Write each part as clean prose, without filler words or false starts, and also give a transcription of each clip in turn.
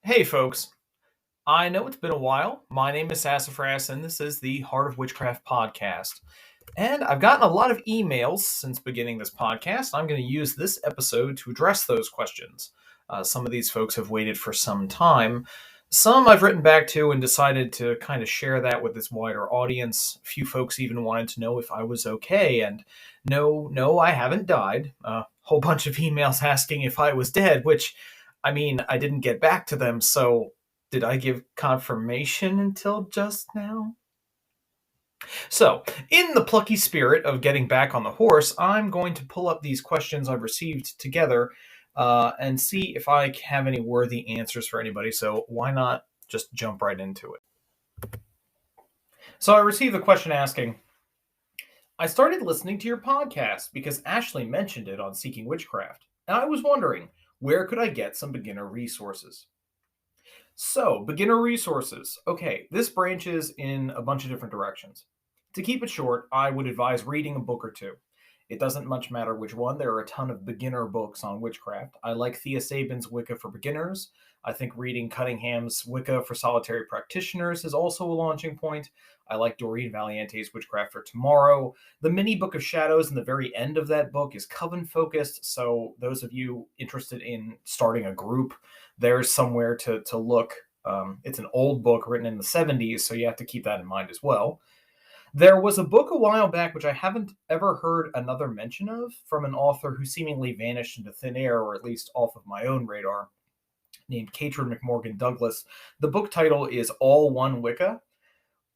Hey, folks. I know it's been a while. My name is Sassafras, and this is the Heart of Witchcraft podcast. And I've gotten a lot of emails since beginning this podcast. I'm going to use this episode to address those questions. Some of these folks have waited for some time. Some I've written back to and decided to kind of share that with this wider audience. A few folks even wanted to know if I was okay. And no, I haven't died. A whole bunch of emails asking if I was dead, which, I mean, I didn't get back to them, so did I give confirmation until just now? So, in the plucky spirit of getting back on the horse, I'm going to pull up these questions I've received together and see if I have any worthy answers for anybody. So, why not just jump right into it? So, I received a question asking, I started listening to your podcast because Ashley mentioned it on Seeking Witchcraft, and I was wondering, where could I get some beginner resources? So, beginner resources. Okay, this branches in a bunch of different directions. To keep it short, I would advise reading a book or two. It doesn't much matter which one. There are a ton of beginner books on witchcraft. I like Thea Sabin's Wicca for Beginners. I think reading Cunningham's Wicca for Solitary Practitioners is also a launching point. I like Doreen Valiente's Witchcraft for Tomorrow. The mini Book of Shadows in the very end of that book is coven focused, so those of you interested in starting a group, there's somewhere to look. It's an old book written in the 70s, so you have to keep that in mind as well. There was a book a while back which I haven't ever heard another mention of from an author who seemingly vanished into thin air, or at least off of my own radar, named Katrin McMorgan Douglas. The book title is All One Wicca.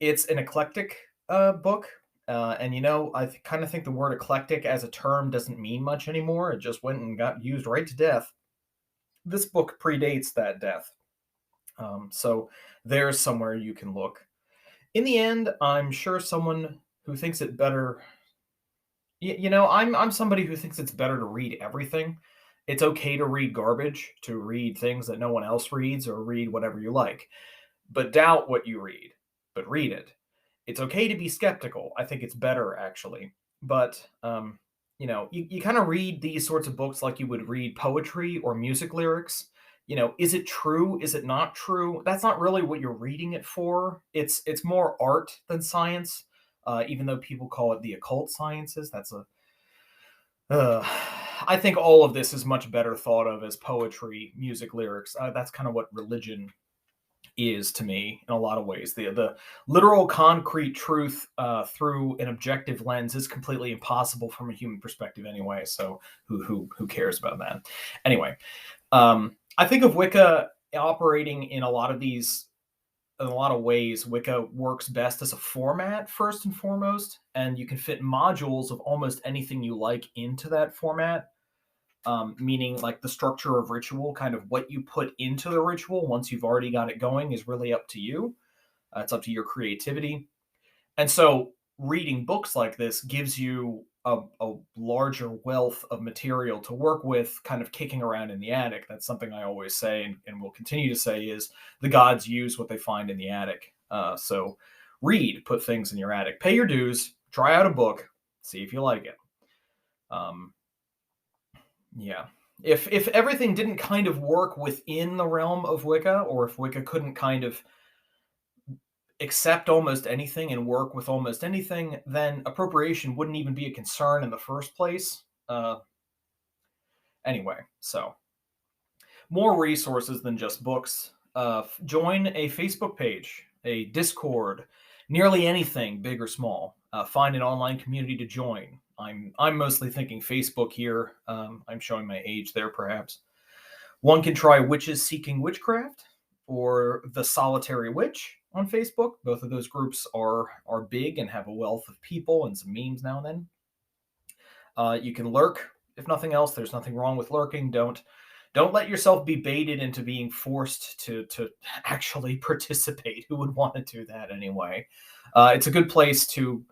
It's an eclectic book. And I kind of think the word eclectic as a term doesn't mean much anymore. It just went and got used right to death. This book predates that death. So there's somewhere you can look. In the end, I'm sure someone who thinks it better. I'm somebody who thinks it's better to read everything. It's okay to read garbage, to read things that no one else reads, or read whatever you like. But doubt what you read, but read it. It's okay to be skeptical. I think it's better, actually. But, you kind of read these sorts of books like you would read poetry or music lyrics. Is it true? Is it not true? That's not really what you're reading it for. It's more art than science, even though people call it the occult sciences. Uh, I think all of this is much better thought of as poetry, music lyrics. That's kind of what religion is to me in a lot of ways. The literal concrete truth through an objective lens is completely impossible from a human perspective anyway. So who cares about that? Anyway, I think of Wicca operating in a lot of ways. Wicca works best as a format first and foremost, and you can fit modules of almost anything you like into that format. Meaning like the structure of ritual, kind of what you put into the ritual once you've already got it going is really up to you. It's up to your creativity. And so reading books like this gives you a larger wealth of material to work with, kind of kicking around in the attic. That's something I always say and will continue to say is the gods use what they find in the attic. So read, put things in your attic, pay your dues, try out a book, see if you like it. Yeah. If everything didn't kind of work within the realm of Wicca, or if Wicca couldn't kind of accept almost anything and work with almost anything, then appropriation wouldn't even be a concern in the first place. Anyway, so more resources than just books. Join a Facebook page, a Discord, nearly anything, big or small. Find an online community to join. I'm mostly thinking Facebook here. I'm showing my age there, perhaps. One can try Witches Seeking Witchcraft or The Solitary Witch on Facebook. Both of those groups are big and have a wealth of people and some memes now and then. You can lurk, if nothing else. There's nothing wrong with lurking. Don't let yourself be baited into being forced to actually participate. Who would want to do that anyway? It's a good place to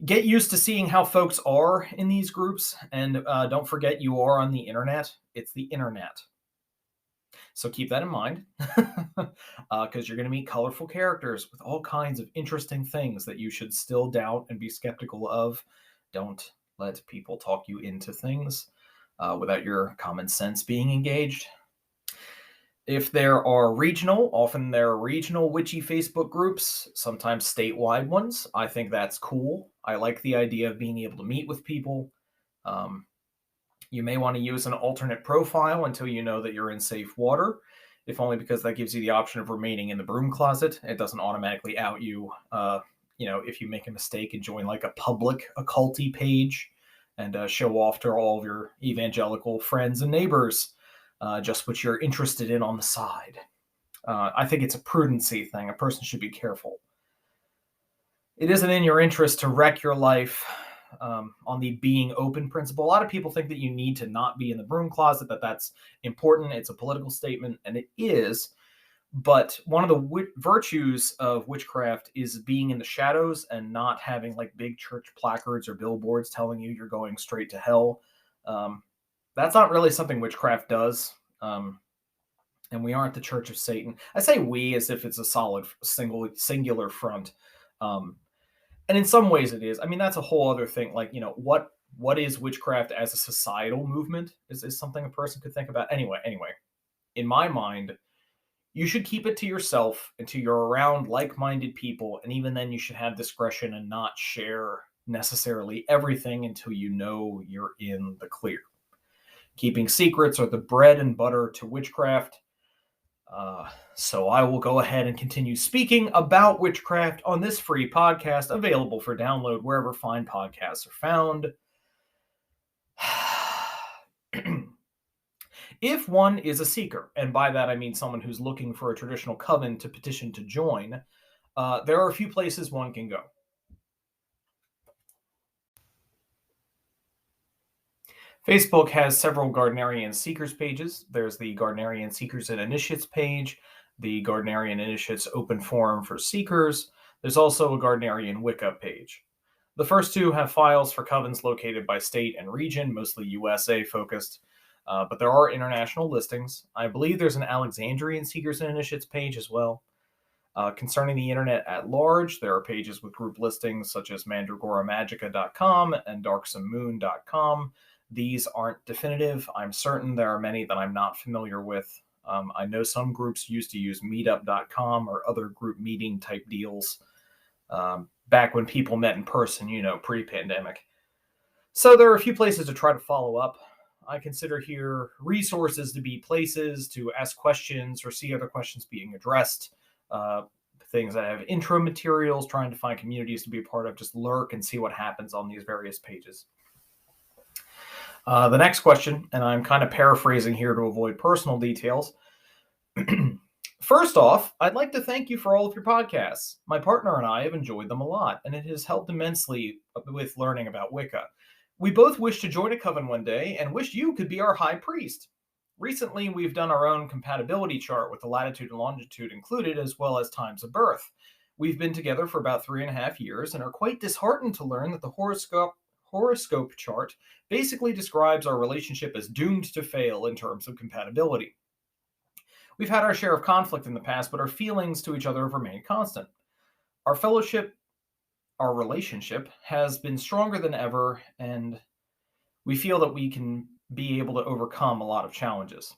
get used to seeing how folks are in these groups. And don't forget, you are on the internet. It's the internet. So keep that in mind, because you're going to meet colorful characters with all kinds of interesting things that you should still doubt and be skeptical of. Don't let people talk you into things without your common sense being engaged. If there are regional, often there are regional witchy Facebook groups, sometimes statewide ones. I think that's cool. I like the idea of being able to meet with people. Um, you may want to use an alternate profile until you know that you're in safe water, if only because that gives you the option of remaining in the broom closet. It doesn't automatically out you, if you make a mistake and join like a public occulty page and show off to all of your evangelical friends and neighbors just what you're interested in on the side. I think it's a prudency thing. A person should be careful. It isn't in your interest to wreck your life on the being open principle. A lot of people think that you need to not be in the broom closet, that's important. It's a political statement, and it is. But one of the virtues of witchcraft is being in the shadows and not having like big church placards or billboards telling you you're going straight to hell. That's not really something witchcraft does. And we aren't the Church of Satan. I say we as if it's a solid singular front. And in some ways it is. I mean, that's a whole other thing. Like, what is witchcraft as a societal movement is something a person could think about. Anyway, in my mind, you should keep it to yourself until you're around like-minded people. And even then you should have discretion and not share necessarily everything until you know you're in the clear. Keeping secrets are the bread and butter to witchcraft. So I will go ahead and continue speaking about witchcraft on this free podcast, available for download wherever fine podcasts are found. If one is a seeker, and by that I mean someone who's looking for a traditional coven to petition to join, there are a few places one can go. Facebook has several Gardnerian Seekers pages. There's the Gardnerian Seekers and Initiates page, the Gardnerian Initiates Open Forum for Seekers. There's also a Gardnerian Wicca page. The first two have files for covens located by state and region, mostly USA focused, but there are international listings. I believe there's an Alexandrian Seekers and Initiates page as well. Concerning the internet at large, there are pages with group listings such as mandragoramagica.com and darksomemoon.com. These aren't definitive. I'm certain there are many that I'm not familiar with. I know some groups used to use meetup.com or other group meeting type deals back when people met in person, pre-pandemic. So there are a few places to try to follow up. I consider here resources to be places to ask questions or see other questions being addressed. Things that have intro materials, trying to find communities to be a part of, just lurk and see what happens on these various pages. The next question, and I'm kind of paraphrasing here to avoid personal details. First off, I'd like to thank you for all of your podcasts. My partner and I have enjoyed them a lot, and it has helped immensely with learning about Wicca. We both wish to join a coven one day and wish you could be our high priest. Recently, we've done our own compatibility chart with the latitude and longitude included, as well as times of birth. We've been together for about 3.5 years and are quite disheartened to learn that the horoscope chart basically describes our relationship as doomed to fail in terms of compatibility. We've had our share of conflict in the past, but our feelings to each other have remained constant. Our relationship has been stronger than ever, and we feel that we can be able to overcome a lot of challenges.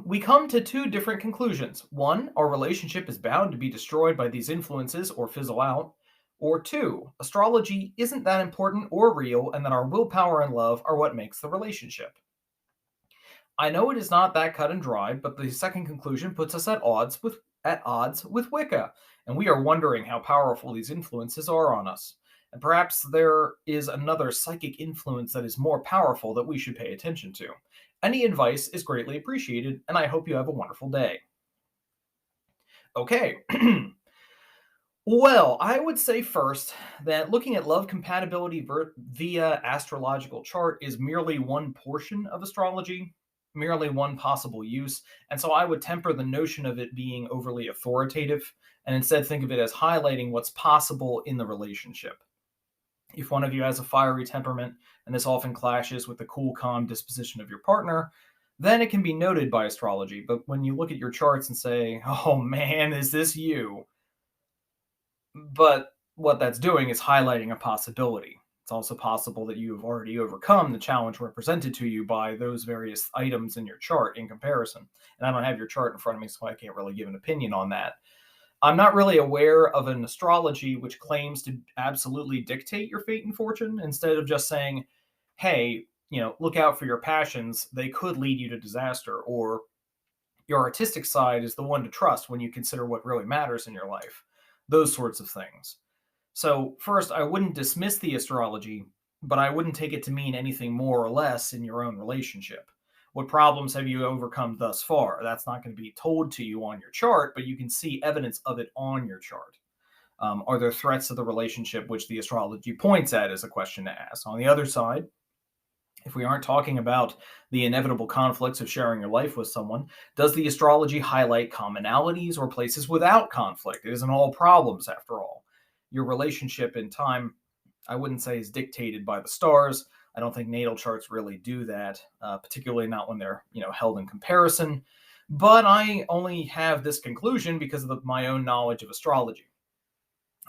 We come to two different conclusions. One, our relationship is bound to be destroyed by these influences or fizzle out. Or two, astrology isn't that important or real, and that our willpower and love are what makes the relationship. I know it is not that cut and dry, but the second conclusion puts us at odds with Wicca, and we are wondering how powerful these influences are on us. And perhaps there is another psychic influence that is more powerful that we should pay attention to. Any advice is greatly appreciated, and I hope you have a wonderful day. Okay. Well, I would say first that looking at love compatibility via astrological chart is merely one portion of astrology, merely one possible use, and so I would temper the notion of it being overly authoritative and instead think of it as highlighting what's possible in the relationship. If one of you has a fiery temperament, and this often clashes with the cool, calm disposition of your partner, then it can be noted by astrology. But when you look at your charts and say, oh man, is this you? But what that's doing is highlighting a possibility. It's also possible that you have already overcome the challenge represented to you by those various items in your chart in comparison. And I don't have your chart in front of me, so I can't really give an opinion on that. I'm not really aware of an astrology which claims to absolutely dictate your fate and fortune, instead of just saying, hey, look out for your passions. They could lead you to disaster, or your artistic side is the one to trust when you consider what really matters in your life. Those sorts of things. So, first, I wouldn't dismiss the astrology, but I wouldn't take it to mean anything more or less in your own relationship. What problems have you overcome thus far? That's not going to be told to you on your chart, but you can see evidence of it on your chart. Are there threats to the relationship which the astrology points at is a question to ask. On the other side, if we aren't talking about the inevitable conflicts of sharing your life with someone, does the astrology highlight commonalities or places without conflict? It isn't all problems, after all. Your relationship in time, I wouldn't say, is dictated by the stars. I don't think natal charts really do that, particularly not when they're held in comparison. But I only have this conclusion because of my own knowledge of astrology,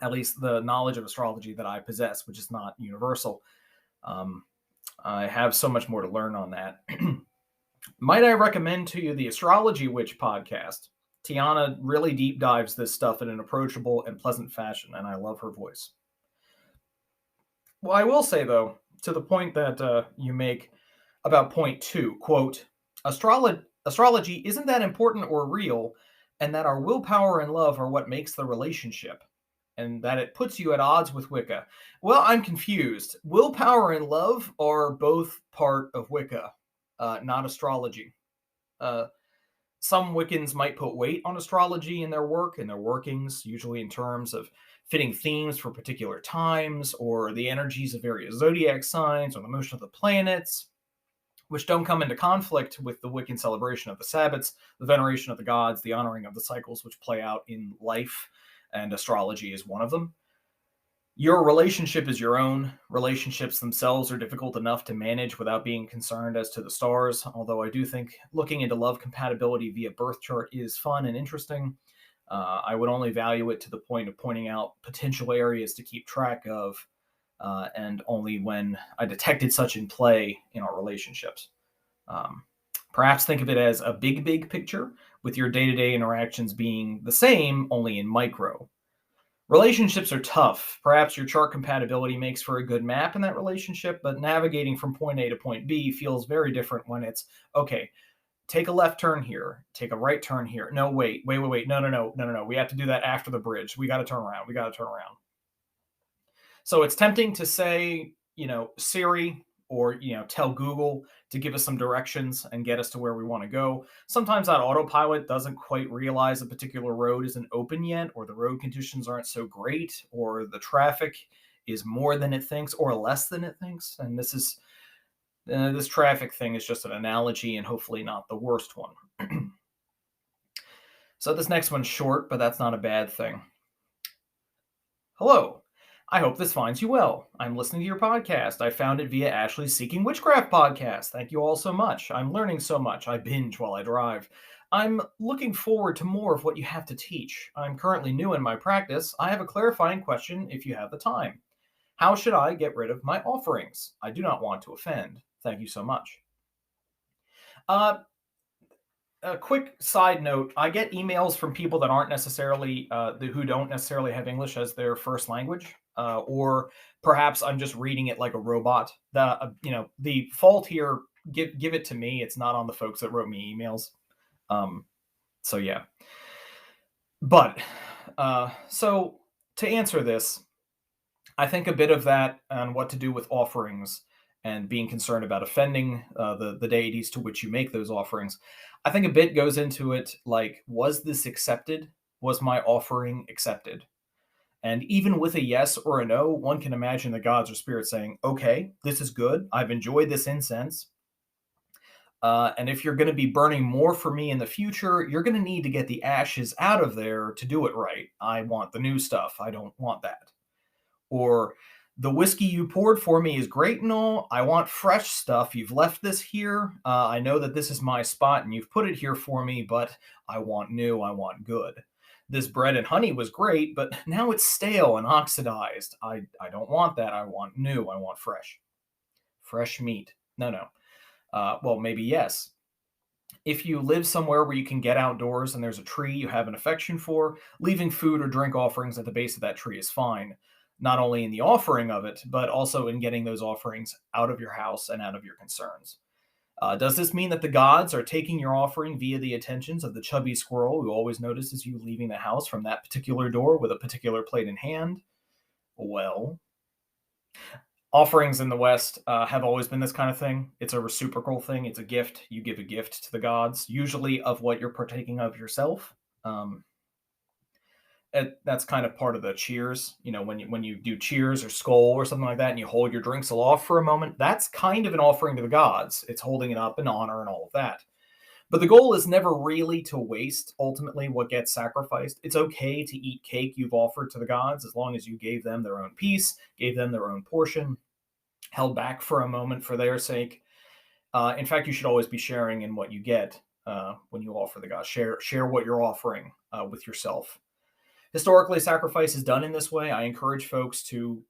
at least the knowledge of astrology that I possess, which is not universal. I have so much more to learn on that. Might I recommend to you the Astrology Witch podcast? Tiana really deep dives this stuff in an approachable and pleasant fashion, and I love her voice. Well, I will say, though, to the point that you make about point 2, quote, astrology isn't that important or real, and that our willpower and love are what makes the relationship, and that it puts you at odds with Wicca. Well, I'm confused. Willpower and love are both part of Wicca, not astrology. Some Wiccans might put weight on astrology in their work and their workings, usually in terms of fitting themes for particular times, or the energies of various zodiac signs, or the motion of the planets, which don't come into conflict with the Wiccan celebration of the Sabbats, the veneration of the gods, the honoring of the cycles which play out in life, and astrology is one of them. Your relationship is your own. Relationships themselves are difficult enough to manage without being concerned as to the stars, although I do think looking into love compatibility via birth chart is fun and interesting. I would only value it to the point of pointing out potential areas to keep track of, and only when I detected such in play in our relationships. Perhaps think of it as a big picture, with your day-to-day interactions being the same, only in micro. Relationships are tough. Perhaps your chart compatibility makes for a good map in that relationship, but navigating from point A to point B feels very different when it's, okay, take a left turn here, take a right turn here. No, wait, no. We have to do that after the bridge. We got to turn around. So it's tempting to say, Siri, or tell Google to give us some directions and get us to where we want to go. Sometimes that autopilot doesn't quite realize a particular road isn't open yet, or the road conditions aren't so great, or the traffic is more than it thinks or less than it thinks. And this traffic thing is just an analogy, and hopefully not the worst one. So this next one's short, but that's not a bad thing. Hello. I hope this finds you well. I'm listening to your podcast. I found it via Ashley's Seeking Witchcraft podcast. Thank you all so much. I'm learning so much. I binge while I drive. I'm looking forward to more of what you have to teach. I'm currently new in my practice. I have a clarifying question if you have the time. How should I get rid of my offerings? I do not want to offend. Thank you so much. A quick side note, I get emails from people that aren't necessarily, who don't necessarily have English as their first language. Or perhaps I'm just reading it like a robot. The fault here, give it to me. It's not on the folks that wrote me emails. So yeah. But so to answer this, I think a bit of that on what to do with offerings and being concerned about offending the deities to which you make those offerings. I think a bit goes into it like, was this accepted? Was my offering accepted? And even with a yes or a no, one can imagine the gods or spirits saying, okay, this is good. I've enjoyed this incense. And if you're going to be burning more for me in the future, you're going to need to get the ashes out of there to do it right. I want the new stuff. I don't want that. Or the whiskey you poured for me is great and all. I want fresh stuff. You've left this here. I know that this is my spot and you've put it here for me, but I want new. I want good. This bread and honey was great, but now it's stale and oxidized. I don't want that. I want new. I want fresh. Fresh meat. No, no. Well, maybe yes. If you live somewhere where you can get outdoors and there's a tree you have an affection for, leaving food or drink offerings at the base of that tree is fine. Not only in the offering of it, but also in getting those offerings out of your house and out of your concerns. Does this mean that the gods are taking your offering via the attentions of the chubby squirrel who always notices you leaving the house from that particular door with a particular plate in hand? Well, offerings in the West have always been this kind of thing. It's a reciprocal thing. It's a gift. You give a gift to the gods, usually of what you're partaking of yourself. Um, that's kind of part of the cheers. When you do cheers or skull or something like that, and you hold your drinks aloft for a moment, that's kind of an offering to the gods. It's holding it up in honor and all of that. But the goal is never really to waste ultimately what gets sacrificed. It's okay to eat cake you've offered to the gods as long as you gave them their own piece, gave them their own portion, held back for a moment for their sake. In fact, you should always be sharing in what you get when you offer the gods. Share what you're offering with yourself. Historically, sacrifice is done in this way. I encourage folks to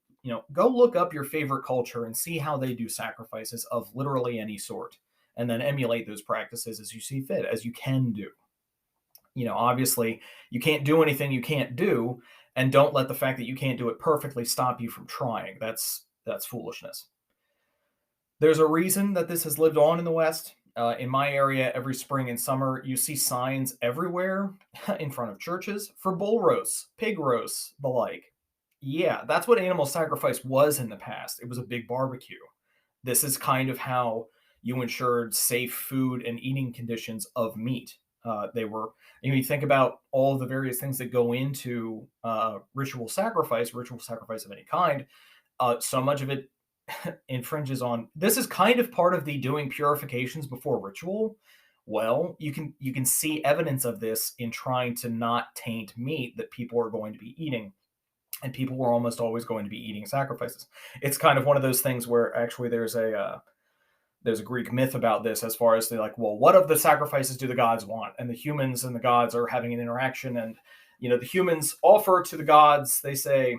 go look up your favorite culture and see how they do sacrifices of literally any sort, and then emulate those practices as you see fit, as you can do. Obviously, you can't do anything you can't do, and don't let the fact that you can't do it perfectly stop you from trying. That's foolishness. There's a reason that this has lived on in the West. In my area, every spring and summer, you see signs everywhere in front of churches for bull roasts, pig roasts, the like. Yeah, that's what animal sacrifice was in the past. It was a big barbecue. This is kind of how you ensured safe food and eating conditions of meat. You think about all of the various things that go into ritual sacrifice of any kind. So much of it infringes on this is kind of part of the doing purifications before ritual. Well, you can see evidence of this in trying to not taint meat that people are going to be eating, and people were almost always going to be eating sacrifices. It's kind of one of those things where actually there's a Greek myth about this, as far as well, what of the sacrifices do the gods want? And the humans and the gods are having an interaction, and the humans offer to the gods. They say,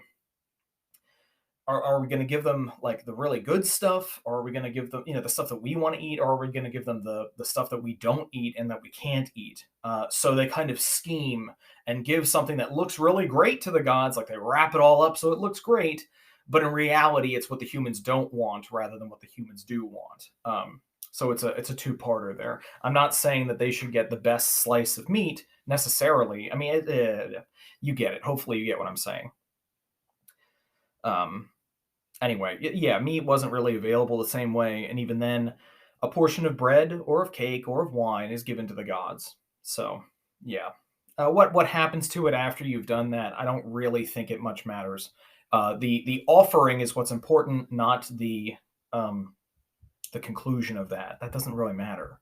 are we going to give them the really good stuff, or are we going to give them the stuff that we want to eat, or are we going to give them the stuff that we don't eat and that we can't eat? So they kind of scheme and give something that looks really great to the gods, like they wrap it all up so it looks great, but in reality it's what the humans don't want rather than what the humans do want. So it's a two-parter there. I'm not saying that they should get the best slice of meat necessarily. I mean, you get it. Hopefully you get what I'm saying. Anyway, yeah, meat wasn't really available the same way, and even then, a portion of bread or of cake or of wine is given to the gods. So, yeah. What happens to it after you've done that, I don't really think it much matters. The offering is what's important, not the conclusion of that. That doesn't really matter.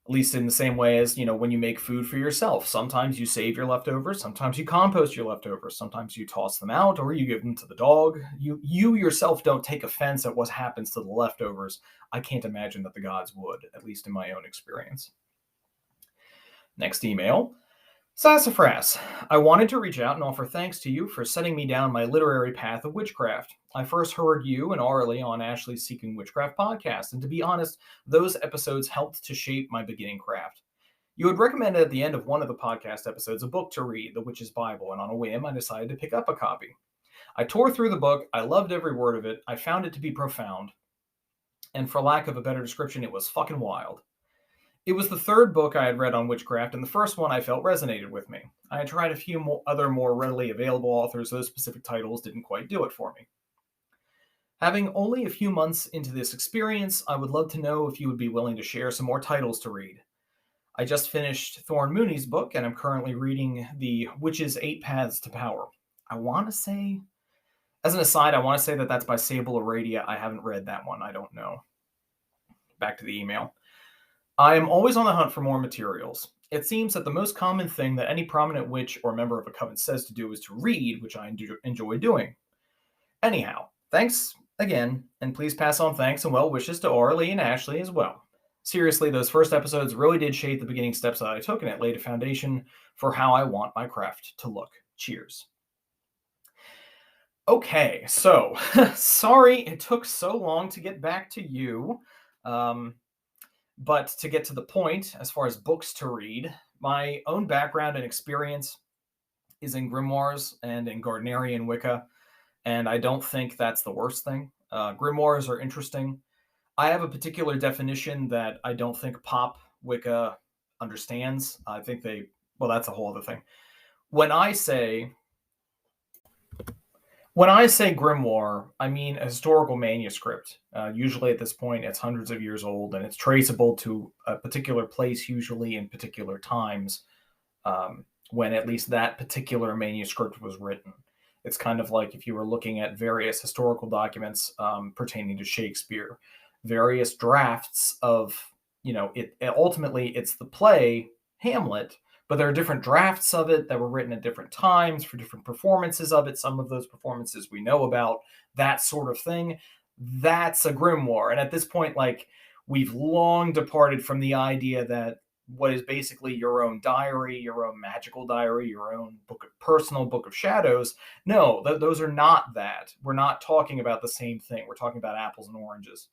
At least in the same way as, when you make food for yourself. Sometimes you save your leftovers, sometimes you compost your leftovers, sometimes you toss them out or you give them to the dog. You yourself don't take offense at what happens to the leftovers. I can't imagine that the gods would, at least in my own experience. Next email. Sassafras, I wanted to reach out and offer thanks to you for setting me down my literary path of witchcraft. I first heard you and Arlie on Ashley's Seeking Witchcraft podcast, and to be honest, those episodes helped to shape my beginning craft. You had recommended at the end of one of the podcast episodes a book to read, The Witch's Bible, and on a whim, I decided to pick up a copy. I tore through the book, I loved every word of it, I found it to be profound, and for lack of a better description, it was fucking wild. It was the third book I had read on witchcraft, and the first one I felt resonated with me. I had tried a few other more readily available authors. Those specific titles didn't quite do it for me. Having only a few months into this experience, I would love to know if you would be willing to share some more titles to read. I just finished Thorn Mooney's book, and I'm currently reading The Witch's 8 Paths to Power. I want to say, as an aside, I want to say that that's by Sable Aradia. I haven't read that one. I don't know. Back to the email. I am always on the hunt for more materials. It seems that the most common thing that any prominent witch or member of a coven says to do is to read, which I enjoy doing. Anyhow, thanks again, and please pass on thanks and well wishes to Arlie and Ashley as well. Seriously, those first episodes really did shape the beginning steps that I took, and it laid a foundation for how I want my craft to look. Cheers. Okay, so sorry it took so long to get back to you. Um, but to get to the point, as far as books to read, my own background and experience is in grimoires and in Gardnerian Wicca, and I don't think that's the worst thing. Grimoires are interesting. I have a particular definition that I don't think pop Wicca understands. I think well, that's a whole other thing. When I say When I say grimoire, I mean a historical manuscript. Usually at this point, it's hundreds of years old and it's traceable to a particular place, usually in particular times, when at least that particular manuscript was written. It's kind of like if you were looking at various historical documents pertaining to Shakespeare, various drafts of, ultimately it's the play Hamlet, but there are different drafts of it that were written at different times for different performances of it. Some of those performances we know about, that sort of thing. That's a grimoire. And at this point, like, we've long departed from the idea that what is basically your own diary, your own magical diary, your own personal book of shadows. No, those are not that. We're not talking about the same thing. We're talking about apples and oranges.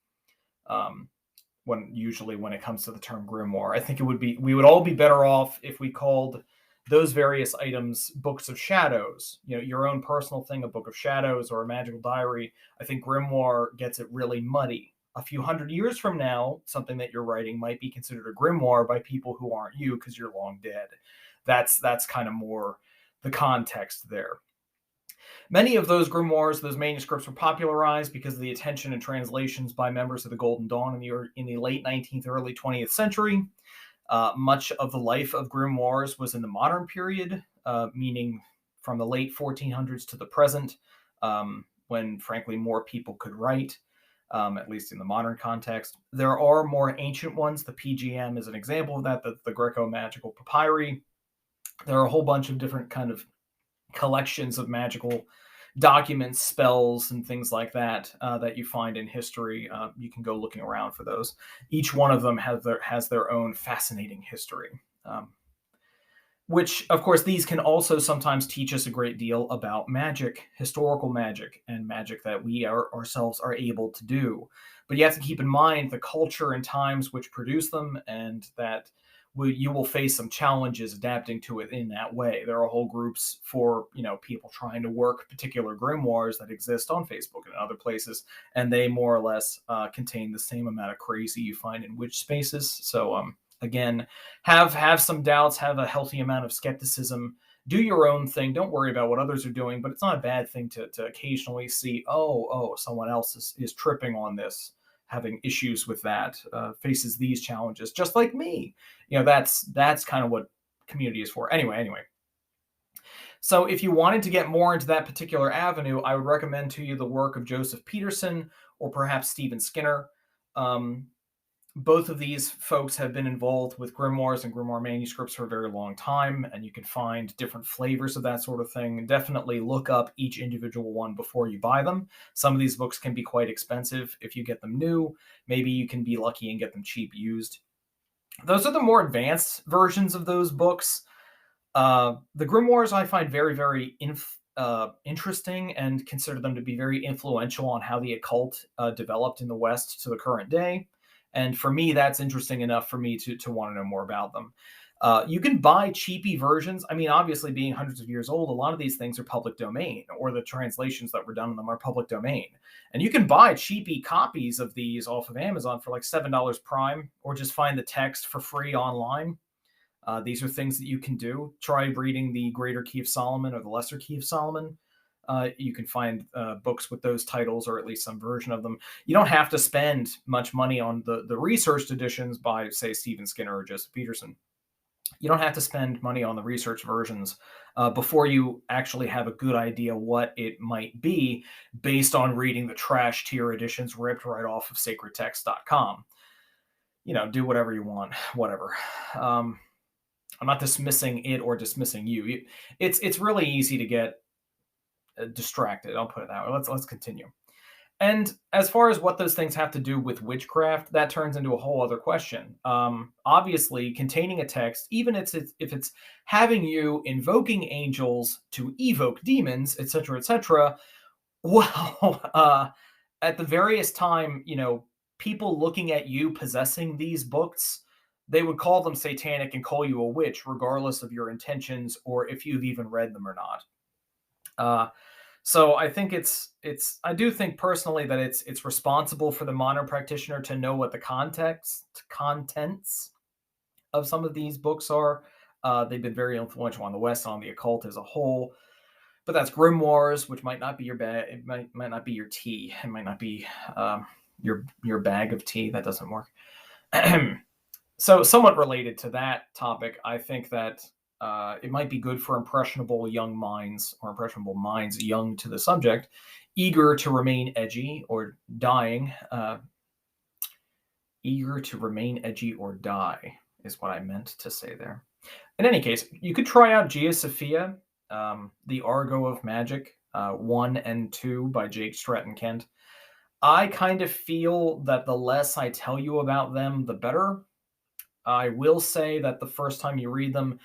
When it comes to the term grimoire, I think we would all be better off if we called those various items books of shadows. Your own personal thing, a book of shadows or a magical diary. I think grimoire gets it really muddy. A few hundred years from now, something that you're writing might be considered a grimoire by people who aren't you because you're long dead. That's kind of more the context there. Many of those grimoires, those manuscripts, were popularized because of the attention and translations by members of the Golden Dawn in the late 19th, early 20th century. Much of the life of grimoires was in the modern period, meaning from the late 1400s to the present, when, frankly, more people could write, at least in the modern context. There are more ancient ones. The PGM is an example of that, the Greco-Magical Papyri. There are a whole bunch of different kind of collections of magical documents, spells, and things like that that you find in history. You can go looking around for those. Each one of them has their own fascinating history, which, of course, these can also sometimes teach us a great deal about magic, historical magic, and magic that we ourselves are able to do. But you have to keep in mind the culture and times which produce them, and that you will face some challenges adapting to it in that way. There are whole groups for people trying to work particular grimoires that exist on Facebook and other places, and they more or less contain the same amount of crazy you find in witch spaces. So again, have some doubts, have a healthy amount of skepticism. Do your own thing. Don't worry about what others are doing, but it's not a bad thing to occasionally see, someone else is tripping on this, having issues with that, faces these challenges, just like me. That's kind of what community is for. Anyway. So if you wanted to get more into that particular avenue, I would recommend to you the work of Joseph Peterson or perhaps Stephen Skinner. Both of these folks have been involved with grimoires and grimoire manuscripts for a very long time, and you can find different flavors of that sort of thing. Definitely look up each individual one before you buy them. Some of these books can be quite expensive if you get them new. Maybe you can be lucky and get them cheap used. Those are the more advanced versions of those books. The grimoires I find very, very interesting and consider them to be very influential on how the occult developed in the West to the current day. And for me, that's interesting enough for me to want to know more about them. You can buy cheapy versions. I mean, obviously, being hundreds of years old, a lot of these things are public domain, or the translations that were done in them are public domain. And you can buy cheapy copies of these off of Amazon for like $7 Prime, or just find the text for free online. These are things that you can do. Try reading the Greater Key of Solomon or the Lesser Key of Solomon. You can find books with those titles, or at least some version of them. You don't have to spend much money on the researched editions by, say, Stephen Skinner or Joseph Peterson. You don't have to spend money on the research versions before you actually have a good idea what it might be, based on reading the trash tier editions ripped right off of sacredtext.com. Do whatever you want, whatever. I'm not dismissing it or dismissing you. It's really easy to get distracted. I'll put it that way. Let's continue. And as far as what those things have to do with witchcraft, that turns into a whole other question. Obviously, containing a text, even if it's having you invoking angels to evoke demons, etc., well, at the various time, people looking at you possessing these books, they would call them satanic and call you a witch, regardless of your intentions or if you've even read them or not. So I think I do think personally that it's responsible for the modern practitioner to know what the contents of some of these books are. They've been very influential on the West, on the occult as a whole. But that's grimoires, which might not be your bag. It might not be your tea. It might not be your bag of tea. That doesn't work. So, somewhat related to that topic, I think that it might be good for impressionable young minds or impressionable minds young to the subject, eager to remain edgy or dying. Eager to remain edgy or die is what I meant to say there. In any case, you could try out Gia Sophia, The Argo of Magic, 1 and 2 by Jake Stratton Kent. I kind of feel that the less I tell you about them, the better. I will say that the first time you read them,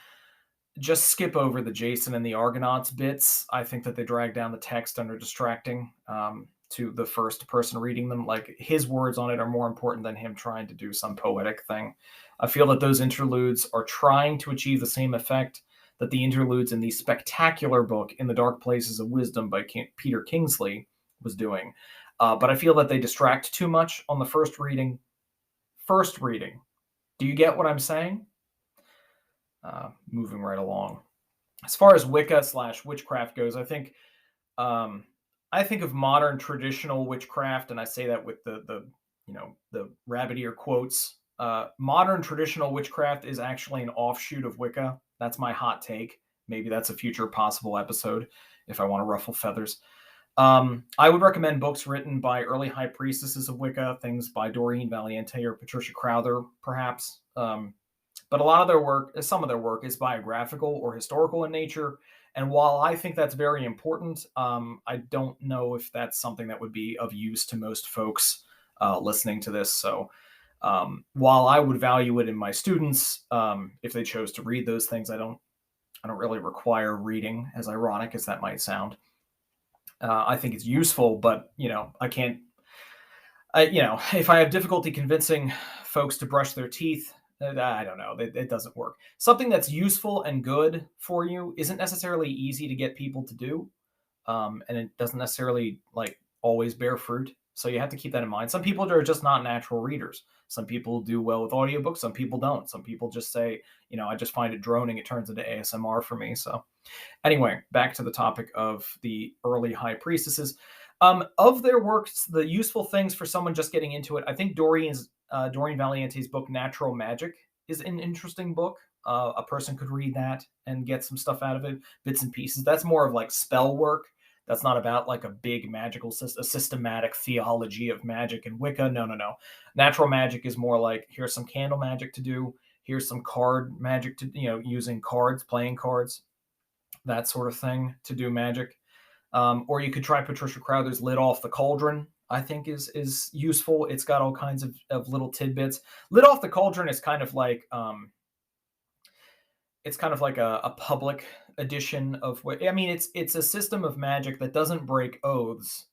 just skip over the Jason and the Argonauts bits. I think that they drag down the text and are distracting to the first person reading them. Like, his words on it are more important than him trying to do some poetic thing. I feel that those interludes are trying to achieve the same effect that the interludes in the spectacular book In the Dark Places of Wisdom by Peter Kingsley was doing. But I feel that they distract too much on the first reading. First reading. Do you get what I'm saying? Moving right along. As far as Wicca/witchcraft goes, I think of modern traditional witchcraft, and I say that with the rabbit ear quotes. Modern traditional witchcraft is actually an offshoot of Wicca. That's my hot take. Maybe that's a future possible episode if I want to ruffle feathers. I would recommend books written by early high priestesses of Wicca, things by Doreen Valiente or Patricia Crowther, perhaps. But some of their work is biographical or historical in nature. And while I think that's very important, I don't know if that's something that would be of use to most folks listening to this. So while I would value it in my students, if they chose to read those things, I don't really require reading, as ironic as that might sound. I think it's useful, but I can't. If I have difficulty convincing folks to brush their teeth, I don't know. It doesn't work. Something that's useful and good for you isn't necessarily easy to get people to do, and it doesn't necessarily always bear fruit. So you have to keep that in mind. Some people are just not natural readers. Some people do well with audiobooks. Some people don't. Some people just say, I just find it droning. It turns into ASMR for me. So anyway, back to the topic of the early high priestesses. Of their works, the useful things for someone just getting into it, I think Doreen Valiente's book, Natural Magic, is an interesting book. A person could read that and get some stuff out of it, bits and pieces. That's more of spell work. That's not about a big magical a systematic theology of magic and Wicca. No. Natural magic is more here's some candle magic to do. Here's some card magic to, using cards, playing cards, that sort of thing to do magic. Or you could try Patricia Crowther's Lit Off the Cauldron, I think is useful. It's got all kinds of little tidbits. Lit Off the Cauldron is kind of like a public edition of what I mean. It's a system of magic that doesn't break oaths,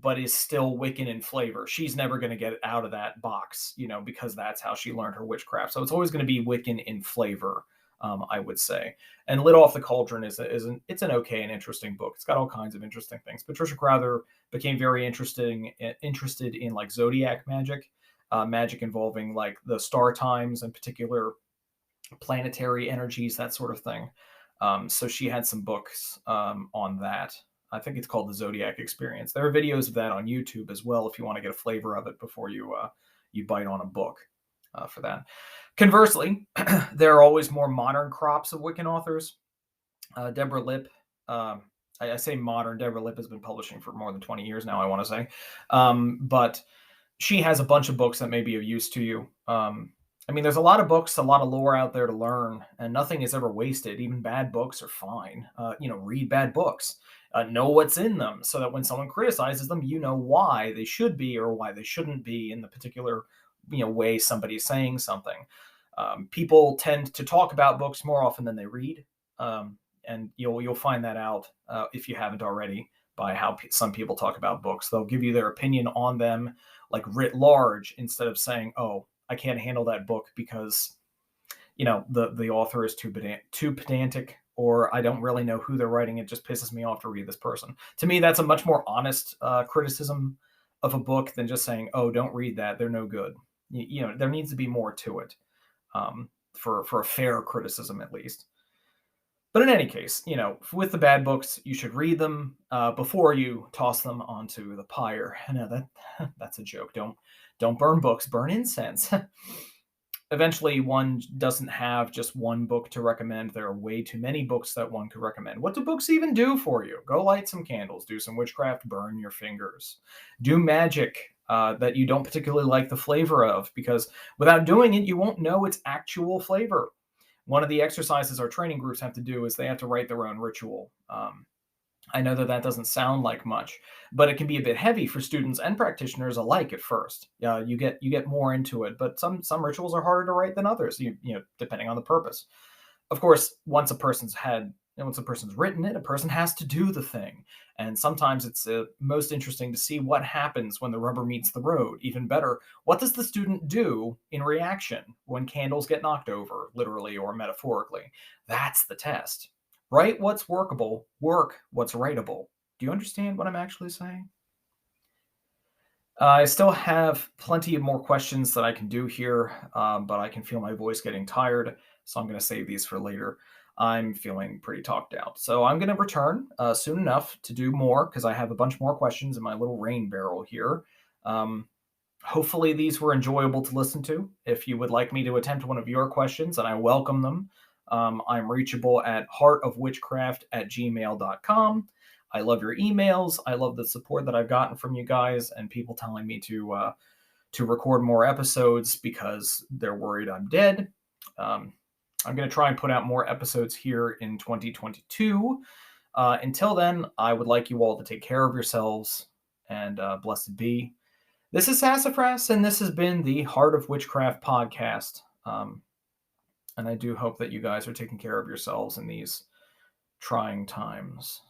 but is still Wiccan in flavor. She's never going to get out of that box, because that's how she learned her witchcraft. So it's always going to be Wiccan in flavor, I would say. And Lit Off the Cauldron it's an okay and interesting book. It's got all kinds of interesting things. Patricia Crowther became very interested in zodiac magic, magic involving the star times and particular planetary energies, that sort of thing. So she had some books on that. I think it's called The Zodiac Experience. There are videos of that on YouTube as well if you want to get a flavor of it before you bite on a book for that. Conversely, there are always more modern crops of Wiccan authors. Deborah Lipp, I say modern. Deborah Lipp has been publishing for more than 20 years now, I want to say. But she has a bunch of books that may be of use to you. There's a lot of books, a lot of lore out there to learn, and nothing is ever wasted. Even bad books are fine. Read bad books. know what's in them, so that when someone criticizes them, you know why they should be or why they shouldn't be in the particular way somebody's saying something. People tend to talk about books more often than they read, and you'll find that out if you haven't already by how some people talk about books. They'll give you their opinion on them, like writ large, instead of saying, "Oh, I can't handle that book because the author is too pedantic, or I don't really know who they're writing. It just pisses me off to read this person." To me, that's a much more honest criticism of a book than just saying, "Oh, don't read that. They're no good." There needs to be more to it, for a fair criticism at least. But in any case, with the bad books, you should read them before you toss them onto the pyre. I know that's a joke. Don't burn books. Burn incense. Eventually, one doesn't have just one book to recommend. There are way too many books that one could recommend. What do books even do for you? Go light some candles, do some witchcraft, burn your fingers, do magic that you don't particularly like the flavor of, because without doing it, you won't know its actual flavor. One of the exercises our training groups have to do is they have to write their own ritual. I know that doesn't sound like much, but it can be a bit heavy for students and practitioners alike at first. You get more into it, but some rituals are harder to write than others. Depending on the purpose. Of course, once a person's written it, a person has to do the thing, and sometimes it's most interesting to see what happens when the rubber meets the road. Even better, what does the student do in reaction when candles get knocked over, literally or metaphorically? That's the test. Write what's workable, work what's writable. Do you understand what I'm actually saying? I still have plenty of more questions that I can do here, but I can feel my voice getting tired, so I'm going to save these for later. I'm feeling pretty talked out. So I'm going to return soon enough to do more, because I have a bunch more questions in my little rain barrel here. Hopefully these were enjoyable to listen to. If you would like me to attempt one of your questions, and I welcome them, I'm reachable at heartofwitchcraft@gmail.com. I love your emails. I love the support that I've gotten from you guys and people telling me to record more episodes because they're worried I'm dead. I'm going to try and put out more episodes here in 2022. Until then, I would like you all to take care of yourselves, and blessed be. This is Sassafras, and this has been the Heart of Witchcraft podcast. And I do hope that you guys are taking care of yourselves in these trying times.